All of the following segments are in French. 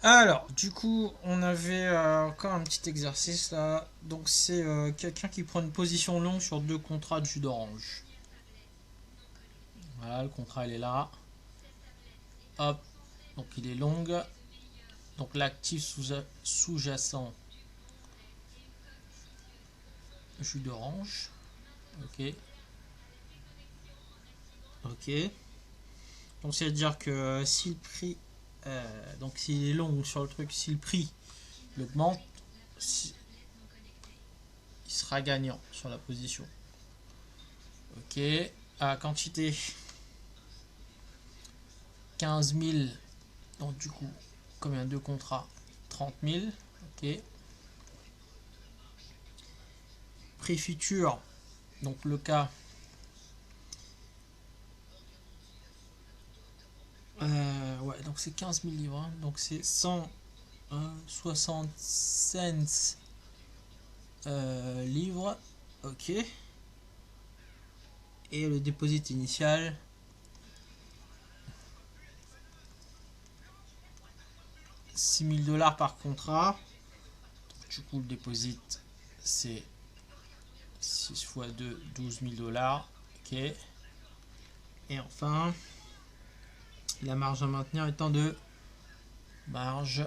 Alors, du coup, on avait encore un petit exercice là. Donc, c'est quelqu'un qui prend une position longue sur deux contrats de jus d'orange. Voilà, le contrat il est là. Hop, donc il est long. Donc, l'actif sous-jacent, jus d'orange. Ok, ok. Donc, c'est-à-dire que si le prix, donc s'il est long sur le truc, si le prix il augmente, il sera gagnant sur la position. Ok, à quantité 15 000. Donc du coup, combien de contrats? 30 000. Ok. Prix futur. Donc le cas. Ouais, donc c'est 15 000 livres. Hein, donc c'est 160 cents livres. Ok. Et le dépôt initial. 6 000 $ par contrat. Du coup, le dépôt, c'est 6 fois 2, 12 000 $. Ok. Et enfin, la marge à maintenir étant de marge,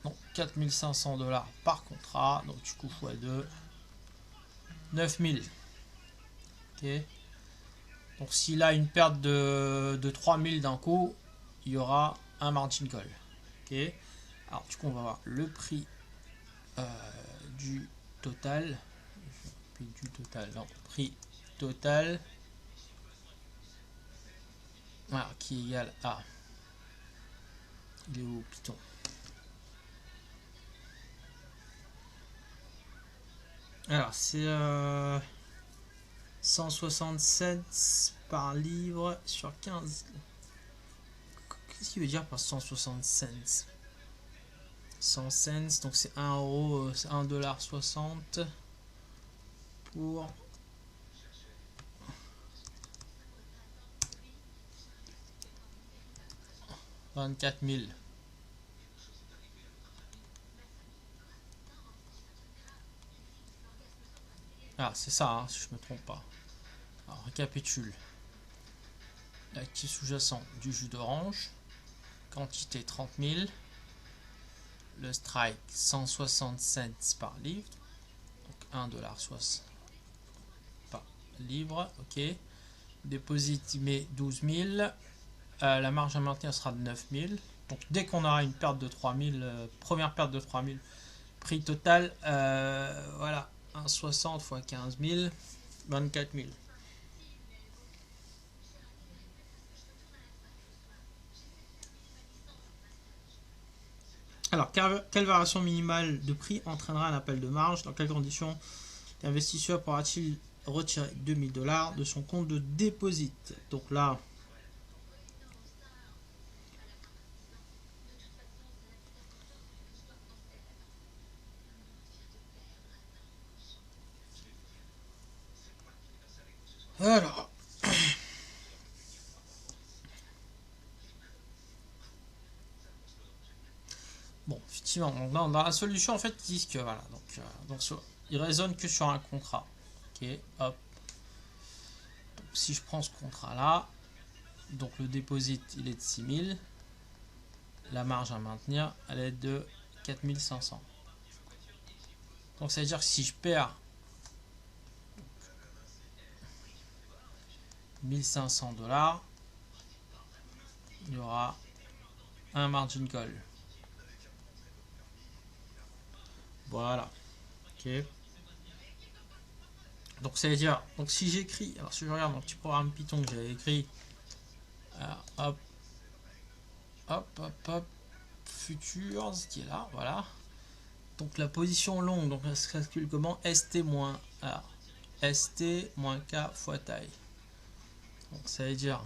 donc 4 500 $ par contrat. Donc du coup, fois 2, 9 000. Ok. Donc s'il a une perte de 3 000 d'un coup, il y aura un margin call. Ok. Alors du coup, on va voir le prix euh, du total. Prix du total, non, prix total. Voilà, qui est égal à. Il est où, Python? Alors, c'est 160 cents par livre sur 15. Qu'est-ce qu'il veut dire par 160 cents? 100 cents, donc c'est 1 euro, c'est 1,60 $ pour 24 000. Ah, c'est ça, hein, si je me trompe pas. Alors, récapitule. L'actif sous-jacent du jus d'orange, quantité 30 000, le strike 160 cents par livre, donc 1,60 $ par livre, ok. Déposit, il met 12 000. La marge à maintenir sera de 9 000. Donc dès qu'on aura une perte de 3 000, première perte de 3 000, prix total, voilà, 1,60 fois 15 000, 24 000. Alors, quelle variation minimale de prix entraînera un appel de marge? Dans quelles conditions l'investisseur pourra-t-il retirer 2 000 $ de son compte de dépôt? Donc là, alors, bon, effectivement, donc dans la solution, en fait, ils disent que voilà, donc ils raisonnent que sur un contrat. Ok, hop. Donc, si je prends ce contrat-là, donc le dépôt il est de 6 000, la marge à maintenir, elle est de 4 500. Donc ça veut dire que si je perds 1 500 $, il y aura un margin call. Voilà. Ok. Donc ça veut dire, donc si j'écris, alors si je regarde mon petit programme Python que j'avais écrit, hop, hop, hop, hop, futures, qui est là, voilà. Donc la position longue, donc elle se calcule comment? ST moins A, ST moins K fois taille. Donc ça veut dire,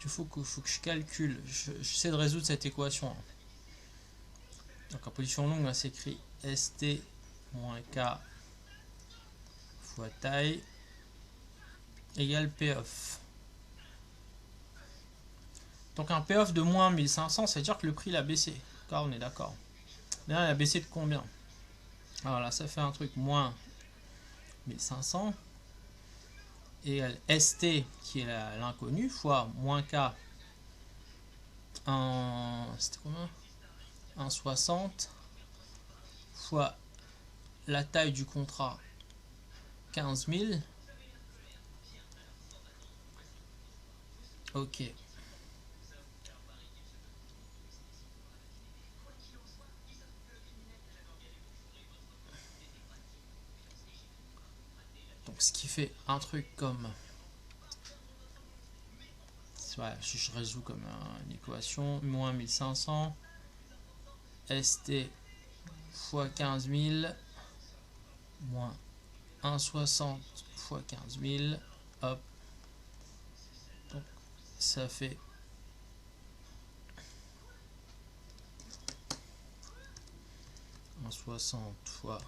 il faut que je calcule, j'essaie de résoudre cette équation. Donc en position longue, on s'écrit ST moins K fois taille égale P off. Donc un payoff de moins 1500, ça veut dire que le prix l'a baissé. D'accord, on est d'accord. Mais là, il a baissé de combien? Alors là, ça fait un truc moins 1500 égale ST qui est l'inconnu fois moins K c'était combien? 1,60 fois la taille du contrat 15 000. Ok. Donc ce qui fait un truc comme... Ouais, je résous comme une équation. Moins 1500 ST fois 15 000 moins 1,60 fois 15 000. Hop. Donc ça fait 1,60 fois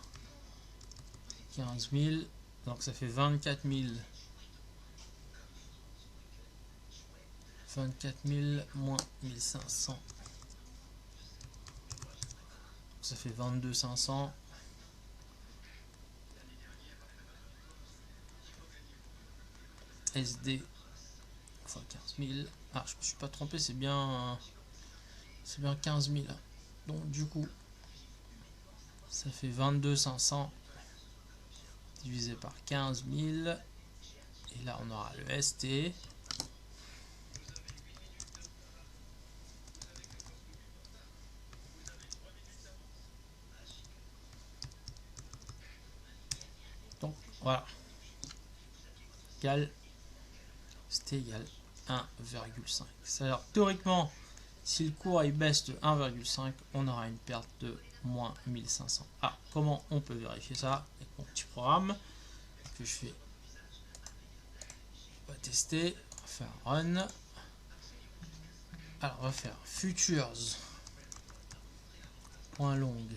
15 000. Donc ça fait 24 000. 24 000 moins 1500. Ça fait 22 500. SD fois 15 000. Ah, je me suis pas trompé, c'est bien 15 000. Donc du coup, ça fait 22 500 divisé par 15 000. Et là, on aura le ST. Donc voilà. ST égale 1,5. C'est-à-dire, théoriquement, si le cours il baisse de 1,5, on aura une perte de moins 1500. Ah, comment on peut vérifier ça? Avec mon petit programme que je fais. On va tester. On va faire run. Alors, on va faire futures. Point longue.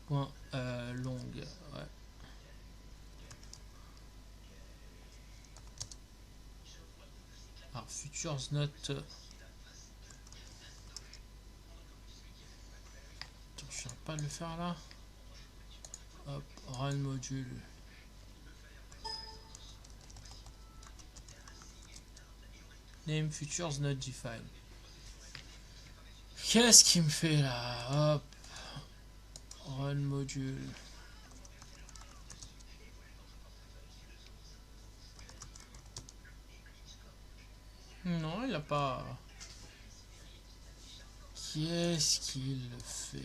Point longue. Ouais. Alors, futures note. Je viens pas de le faire là. Hop, run module. Name futures not defined. Qu'est-ce qu'il me fait là? Hop, run module. Non, il a pas. Qu'est-ce qu'il fait?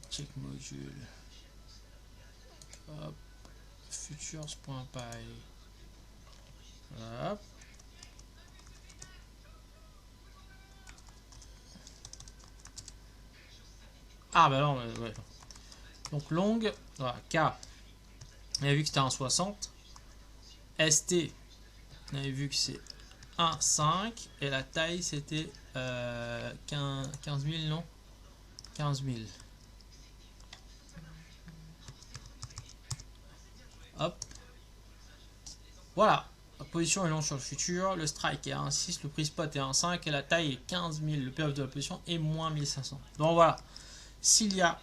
Check module. Hop, futures.py. Hop. Ah bah non, ouais. Donc longue, voilà, K. On avait vu que c'était un 60. ST, on avait vu que c'est 1,5. Et la taille c'était 15 000, non? 15 000. Hop. Voilà. La position est longue sur le futur. Le strike est à 1,6. Le prix spot est à 1,5. Et la taille est 15 000. Le PF de la position est moins 1500. Donc voilà. S'il y a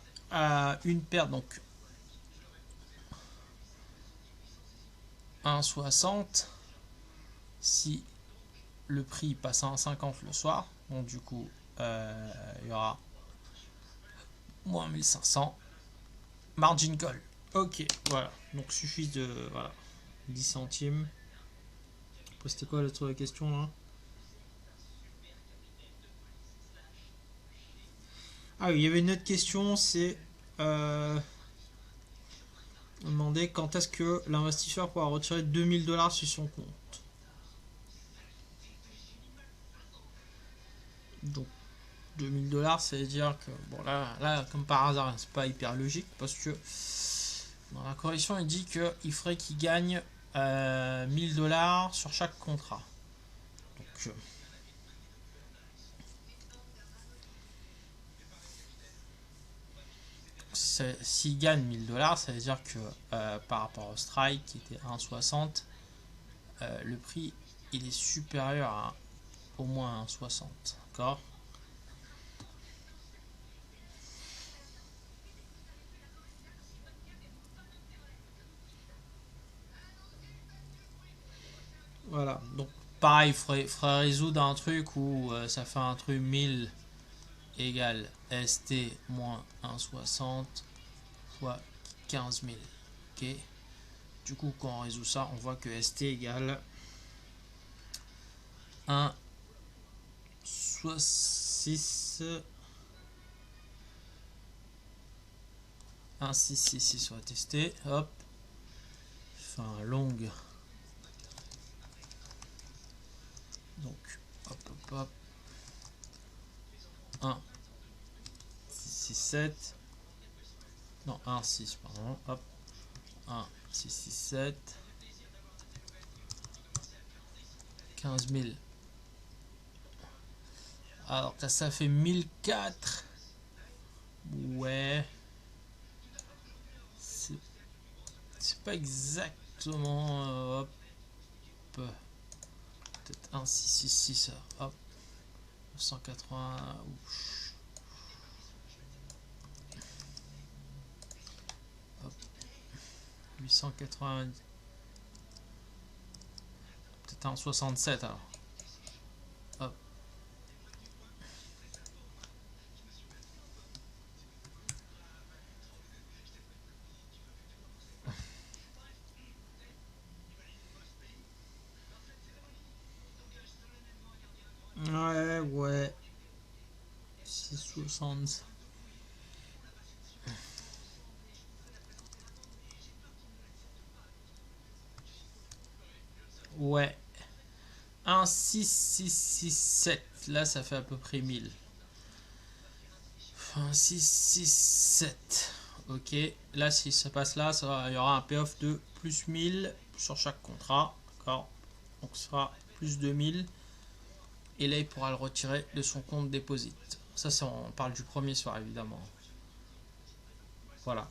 une perte, donc 1,60, si le prix passe à 1,50 le soir, donc du coup il y aura moins 1500. Margin call. Ok, voilà. Donc suffit de voilà, 10 centimes. Après, c'était quoi l'autre question là? Ah oui, il y avait une autre question, c'est on demandait quand est-ce que l'investisseur pourra retirer 2000 dollars sur son compte. Donc 2000 dollars, ça veut dire que bon là comme par hasard, c'est pas hyper logique parce que dans la correction, il dit qu'il ferait qu'il gagne 1000 dollars sur chaque contrat. Donc s'il gagne 1000 dollars, ça veut dire que par rapport au strike qui était 1,60, le prix il est supérieur à au moins 1,60, d'accord. Voilà, donc pareil, il faudrait résoudre un truc où ça fait un truc 1000 égale ST moins 1,60 fois 15 000. Ok. Du coup, quand on résout ça, on voit que ST égale 1,666. 1,666, on va tester. Hop. Fin longue. Donc, hop, hop, hop. 1, 6, 6, 7. Non, 1, 6, pardon. Hop. 1, 6, 6, 7. 15 000. Alors, ça fait 1004. Ouais. C'est pas exactement. Hop. Peut-être 1, 6, 6, 6. Hop. 180. Hop. 890. Peut-être un 67 alors. Hop. Ouais. 6,60. Ouais. 1, 6, 6, 6, 7. Là, ça fait à peu près 1000. 1, 6, 6, 7. Ok. Là, si ça passe là, il y aura un payoff de plus 1000 sur chaque contrat. D'accord. Donc, ce sera plus 2000. Et là, il pourra le retirer de son compte déposit. Ça, on parle du premier soir, évidemment. Voilà.